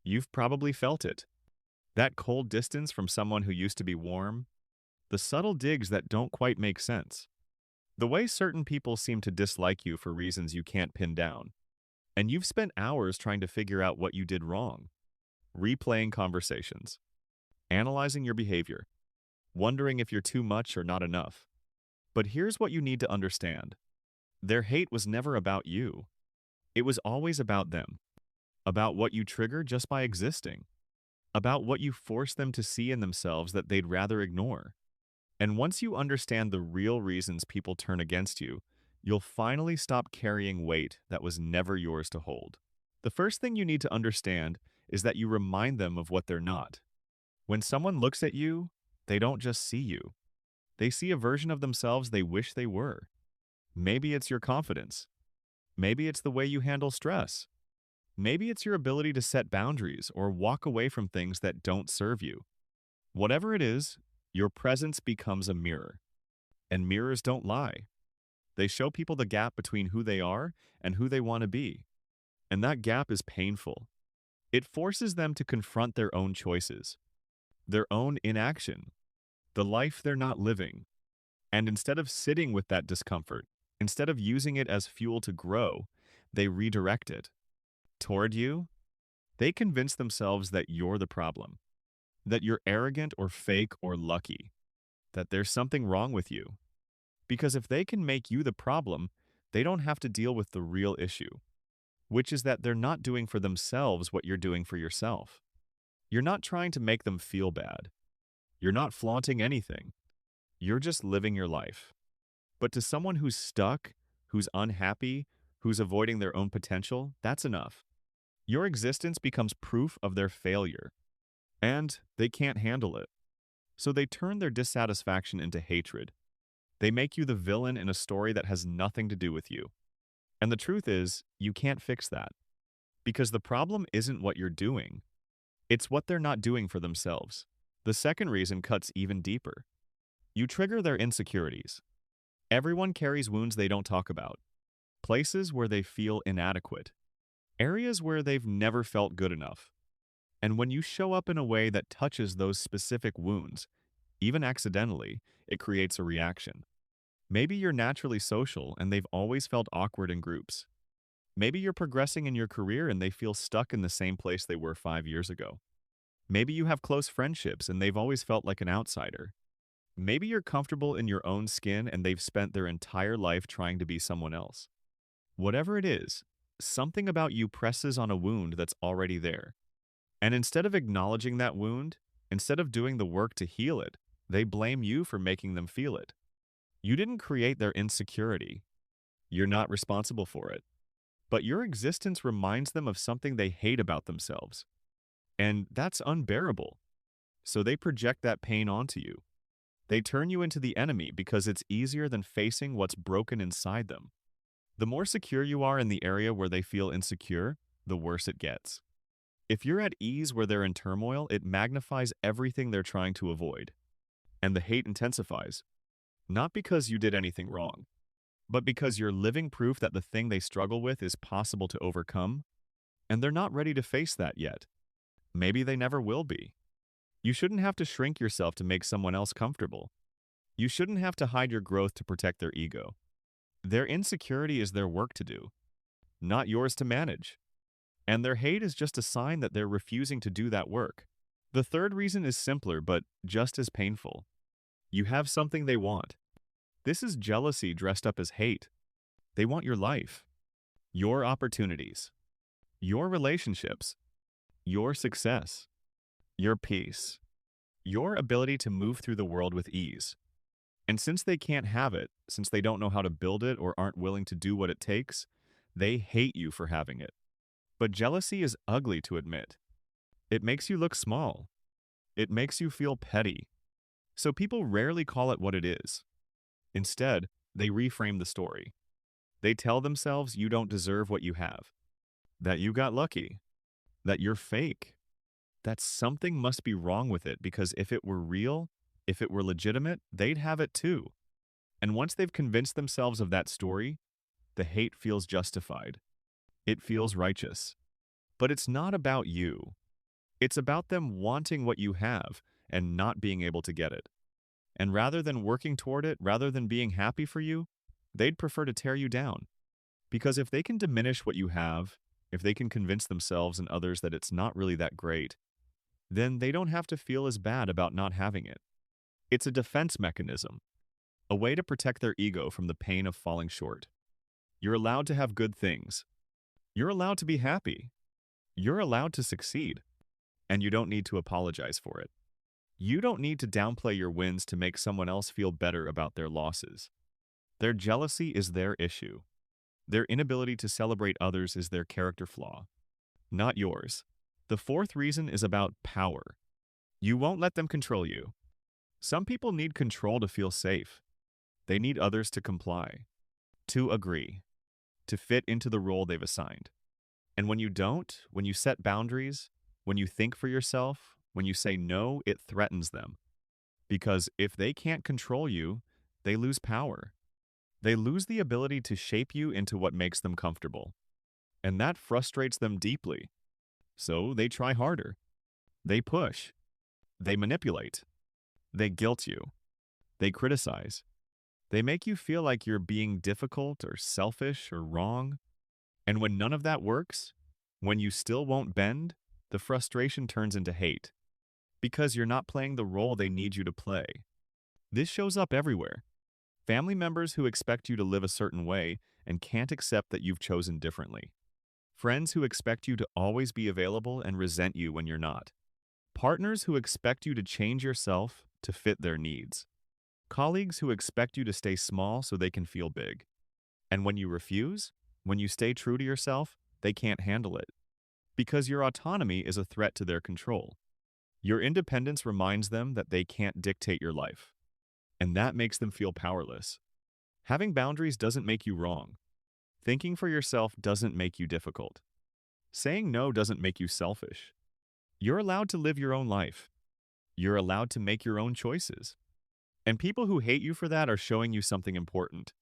You've probably felt it. That cold distance from someone who used to be warm, the subtle digs that don't quite make sense, the way certain people seem to dislike you for reasons you can't pin down. And you've spent hours trying to figure out what you did wrong, replaying conversations, analyzing your behavior, wondering if you're too much or not enough. But here's what you need to understand. Their hate was never about you. It was always about them, about what you trigger just by existing, about what you force them to see in themselves that they'd rather ignore. And once you understand the real reasons people turn against you, you'll finally stop carrying weight that was never yours to hold. The first thing you need to understand is that you remind them of what they're not. When someone looks at you, they don't just see you. They see a version of themselves they wish they were. Maybe it's your confidence. Maybe it's the way you handle stress. Maybe it's your ability to set boundaries or walk away from things that don't serve you. Whatever it is, your presence becomes a mirror. And mirrors don't lie. They show people the gap between who they are and who they want to be. And that gap is painful. It forces them to confront their own choices, their own inaction, the life they're not living. And instead of sitting with that discomfort, instead of using it as fuel to grow, they redirect it. Toward you, they convince themselves that you're the problem, that you're arrogant or fake or lucky, that there's something wrong with you. Because if they can make you the problem, they don't have to deal with the real issue, which is that they're not doing for themselves what you're doing for yourself. You're not trying to make them feel bad. You're not flaunting anything. You're just living your life. But to someone who's stuck, who's unhappy, who's avoiding their own potential, that's enough. Your existence becomes proof of their failure, and they can't handle it. So they turn their dissatisfaction into hatred. They make you the villain in a story that has nothing to do with you. And the truth is, you can't fix that. Because the problem isn't what you're doing. It's what they're not doing for themselves. The second reason cuts even deeper. You trigger their insecurities. Everyone carries wounds they don't talk about. Places where they feel inadequate. Areas where they've never felt good enough. And when you show up in a way that touches those specific wounds, even accidentally, it creates a reaction. Maybe you're naturally social and they've always felt awkward in groups. Maybe you're progressing in your career and they feel stuck in the same place they were 5 years ago. Maybe you have close friendships and they've always felt like an outsider. Maybe you're comfortable in your own skin and they've spent their entire life trying to be someone else. Whatever it is, something about you presses on a wound that's already there. And instead of acknowledging that wound, instead of doing the work to heal it, they blame you for making them feel it. You didn't create their insecurity. You're not responsible for it. But your existence reminds them of something they hate about themselves. And that's unbearable. So they project that pain onto you. They turn you into the enemy because it's easier than facing what's broken inside them. The more secure you are in the area where they feel insecure, the worse it gets. If you're at ease where they're in turmoil, it magnifies everything they're trying to avoid. And the hate intensifies. Not because you did anything wrong, but because you're living proof that the thing they struggle with is possible to overcome, and they're not ready to face that yet. Maybe they never will be. You shouldn't have to shrink yourself to make someone else comfortable. You shouldn't have to hide your growth to protect their ego. Their insecurity is their work to do, not yours to manage. And their hate is just a sign that they're refusing to do that work. The third reason is simpler, but just as painful. You have something they want. This is jealousy dressed up as hate. They want your life, your opportunities, your relationships, your success, your peace, your ability to move through the world with ease. And since they can't have it, since they don't know how to build it or aren't willing to do what it takes, they hate you for having it. But jealousy is ugly to admit. It makes you look small. It makes you feel petty. So people rarely call it what it is. Instead, they reframe the story. They tell themselves you don't deserve what you have, that you got lucky, that you're fake, that something must be wrong with it because if it were real, if it were legitimate, they'd have it too. And once they've convinced themselves of that story, the hate feels justified. It feels righteous. But it's not about you. It's about them wanting what you have and not being able to get it. And rather than working toward it, rather than being happy for you, they'd prefer to tear you down. Because if they can diminish what you have, if they can convince themselves and others that it's not really that great, then they don't have to feel as bad about not having it. It's a defense mechanism, a way to protect their ego from the pain of falling short. You're allowed to have good things. You're allowed to be happy. You're allowed to succeed. And you don't need to apologize for it. You don't need to downplay your wins to make someone else feel better about their losses. Their jealousy is their issue. Their inability to celebrate others is their character flaw, not yours. The fourth reason is about power. You won't let them control you. Some people need control to feel safe. They need others to comply, to agree, to fit into the role they've assigned. And when you don't, when you set boundaries, when you think for yourself, when you say no, it threatens them. Because if they can't control you, they lose power. They lose the ability to shape you into what makes them comfortable. And that frustrates them deeply. So they try harder. They push. They manipulate. They guilt you. They criticize. They make you feel like you're being difficult or selfish or wrong. And when none of that works, when you still won't bend, the frustration turns into hate. Because you're not playing the role they need you to play. This shows up everywhere. Family members who expect you to live a certain way and can't accept that you've chosen differently. Friends who expect you to always be available and resent you when you're not. Partners who expect you to change yourself to fit their needs. Colleagues who expect you to stay small so they can feel big. And when you refuse, when you stay true to yourself, they can't handle it. Because your autonomy is a threat to their control. Your independence reminds them that they can't dictate your life. And that makes them feel powerless. Having boundaries doesn't make you wrong. Thinking for yourself doesn't make you difficult. Saying no doesn't make you selfish. You're allowed to live your own life. You're allowed to make your own choices. And people who hate you for that are showing you something important.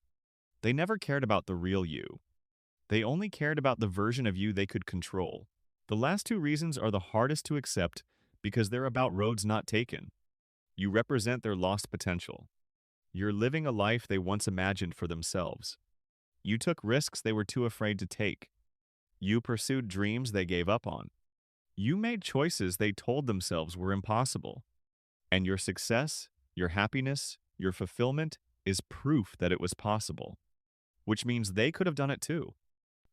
They never cared about the real you. They only cared about the version of you they could control. The last two reasons are the hardest to accept because they're about roads not taken. You represent their lost potential. You're living a life they once imagined for themselves. You took risks they were too afraid to take. You pursued dreams they gave up on. You made choices they told themselves were impossible. And your success, your happiness, your fulfillment is proof that it was possible. Which means they could have done it too.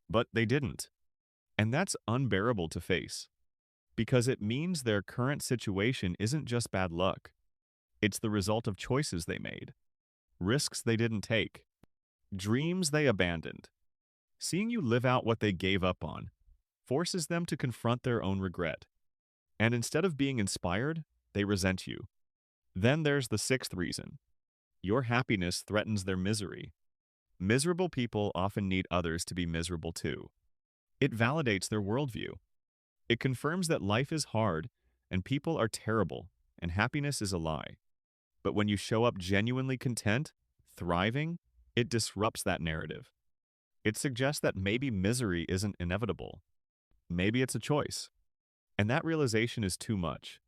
But they didn't. And that's unbearable to face. Because it means their current situation isn't just bad luck. It's the result of choices they made, risks they didn't take, dreams they abandoned. Seeing you live out what they gave up on forces them to confront their own regret. And instead of being inspired, they resent you. Then there's the sixth reason. Your happiness threatens their misery. Miserable people often need others to be miserable too. It validates their worldview. It confirms that life is hard and people are terrible and happiness is a lie. But when you show up genuinely content, thriving, it disrupts that narrative. It suggests that maybe misery isn't inevitable. Maybe it's a choice. And that realization is too much.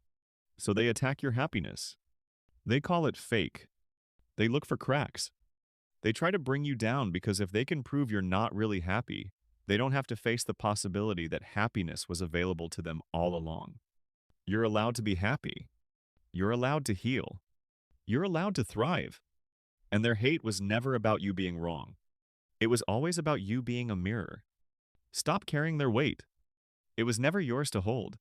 So they attack your happiness. They call it fake. They look for cracks. They try to bring you down because if they can prove you're not really happy, they don't have to face the possibility that happiness was available to them all along. You're allowed to be happy. You're allowed to heal. You're allowed to thrive. And their hate was never about you being wrong. It was always about you being a mirror. Stop carrying their weight. It was never yours to hold.